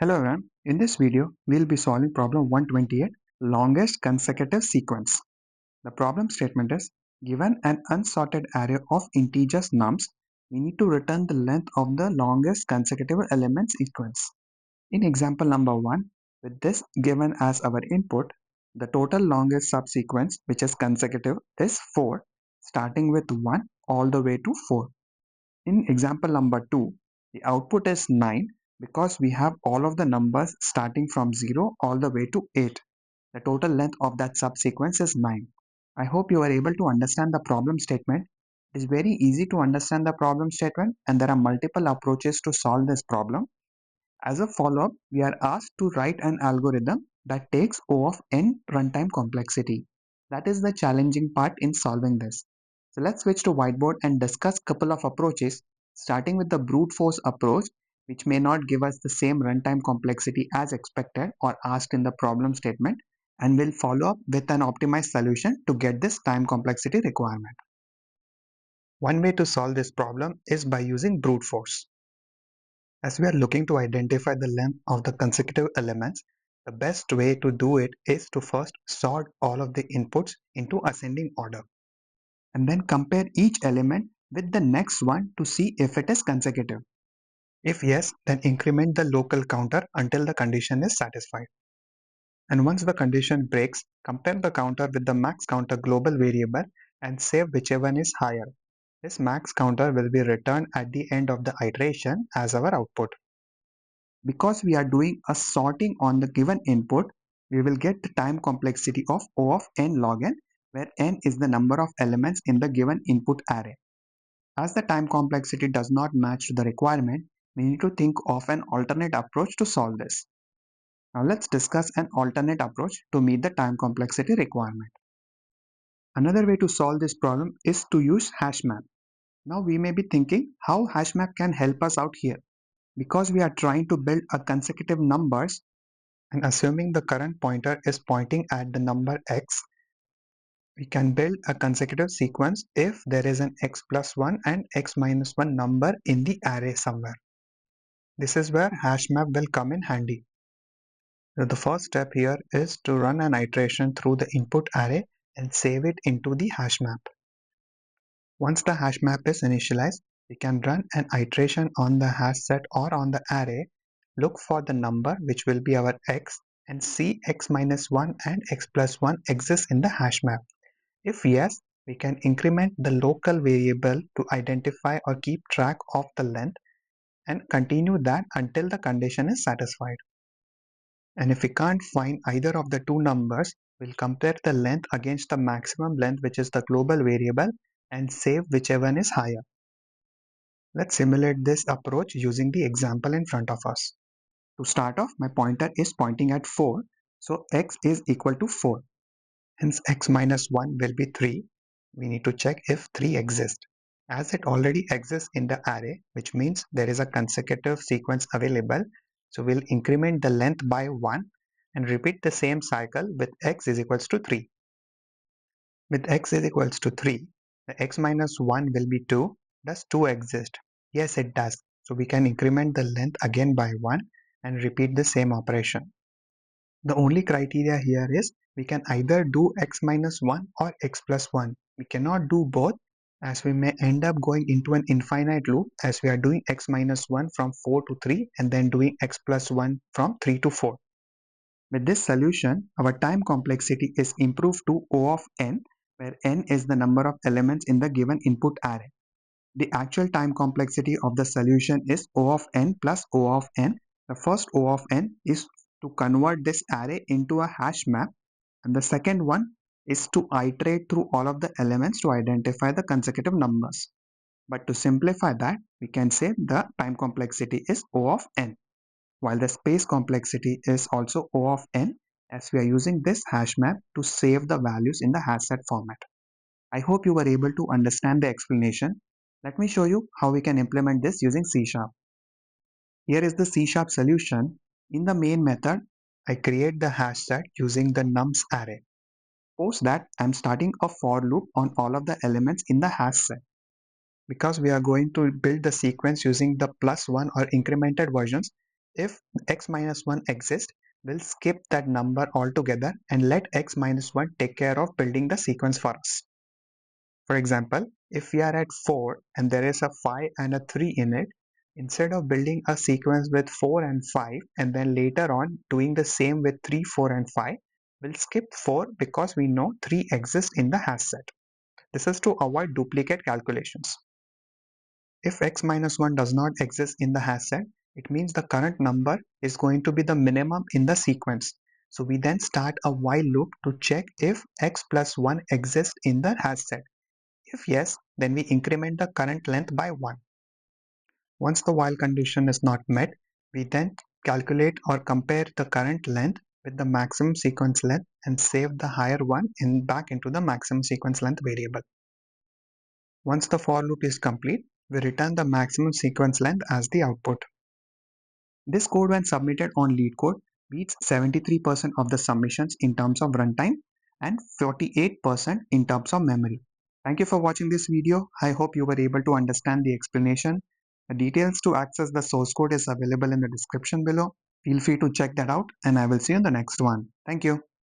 Hello everyone, in this video we'll be solving problem 128, longest consecutive sequence. The problem statement is, given an unsorted array of integers nums, we need to return the length of the longest consecutive element sequence. In example number 1, with this given as our input, the total longest subsequence which is consecutive is 4, starting with 1 all the way to 4. In example number 2, the output is 9 because we have all of the numbers starting from 0 all the way to 8. The total length of that subsequence is 9. I hope you are able to understand the problem statement. It is very easy to understand the problem statement and there are multiple approaches to solve this problem. As a follow-up, we are asked to write an algorithm that takes O of n runtime complexity. That is the challenging part in solving this. So let's switch to whiteboard and discuss a couple of approaches, starting with the brute force approach, which may not give us the same runtime complexity as expected or asked in the problem statement, and we'll follow up with an optimized solution to get this time complexity requirement. One way to solve this problem is by using brute force. As we are looking to identify the length of the consecutive elements, the best way to do it is to first sort all of the inputs into ascending order and then compare each element with the next one to see if it is consecutive. If yes, then increment the local counter until the condition is satisfied. And once the condition breaks, compare the counter with the max counter global variable and save whichever one is higher. This max counter will be returned at the end of the iteration as our output. Because we are doing a sorting on the given input, we will get the time complexity of O of n log n, where n is the number of elements in the given input array. As the time complexity does not match to the requirement, we need to think of an alternate approach to solve this. Now let's discuss an alternate approach to meet the time complexity requirement. Another way to solve this problem is to use Hashmap. Now we may be thinking how Hashmap can help us out here. Because we are trying to build a consecutive numbers, and assuming the current pointer is pointing at the number x, we can build a consecutive sequence if there is an x plus 1 and x minus 1 number in the array somewhere. This is where Hashmap will come in handy. So the first step here is to run an iteration through the input array and save it into the Hashmap. Once the Hashmap is initialized, we can run an iteration on the HashSet or on the array, look for the number which will be our x, and see x minus 1 and x plus 1 exists in the Hashmap. If yes, we can increment the local variable to identify or keep track of the length and continue that until the condition is satisfied. And if we can't find either of the two numbers, we'll compare the length against the maximum length, which is the global variable, and save whichever one is higher. Let's simulate this approach using the example in front of us. To start off, my pointer is pointing at 4, so x is equal to 4. Hence x minus 1 will be 3. We need to check if 3 exists. As it already exists in the array, which means there is a consecutive sequence available, so we'll increment the length by 1 and repeat the same cycle with x is equals to 3. With x is equals to 3, the x minus 1 will be 2. Does 2 exist? Yes, it does. So we can increment the length again by 1 and repeat the same operation. The only criteria here is we can either do x minus 1 or x plus 1. We cannot do both, as we may end up going into an infinite loop as we are doing x minus 1 from 4 to 3 and then doing x plus 1 from 3 to 4. With this solution, our time complexity is improved to O of n, where n is the number of elements in the given input array. The actual time complexity of the solution is O of n plus O of n. The first O of n is to convert this array into a hash map, and the second one is to iterate through all of the elements to identify the consecutive numbers. But to simplify that, we can say the time complexity is O of n, while the space complexity is also O of n, as we are using this hash map to save the values in the HashSet format. I hope you were able to understand the explanation. Let me show you how we can implement this using C#. Here is the C# solution. In the main method, I create the HashSet using the nums array. Post that, I'm starting a for loop on all of the elements in the HashSet. Because we are going to build the sequence using the +1 or incremented versions, If x minus 1 exists, we'll skip that number altogether and let x minus 1 take care of building the sequence for us. For example, if we are at 4 and there is a 5 and a 3 in it, instead of building a sequence with 4 and 5 and then later on doing the same with 3, 4 and 5, we'll skip 4 because we know 3 exists in the hash set. This is to avoid duplicate calculations. If x minus 1 does not exist in the hash set, it means the current number is going to be the minimum in the sequence. So we then start a while loop to check if x plus 1 exists in the hash set. If yes, then we increment the current length by 1. Once the while condition is not met, we then calculate or compare the current length with the maximum sequence length and save the higher one back into the maximum sequence length variable. Once the for loop is complete, we return the maximum sequence length as the output. This code, when submitted on LeetCode, beats 73% of the submissions in terms of runtime and 48% in terms of memory. Thank you for watching this video. I hope you were able to understand the explanation. The details to access the source code is available in the description below. Feel free to check that out, and I will see you in the next one. Thank you.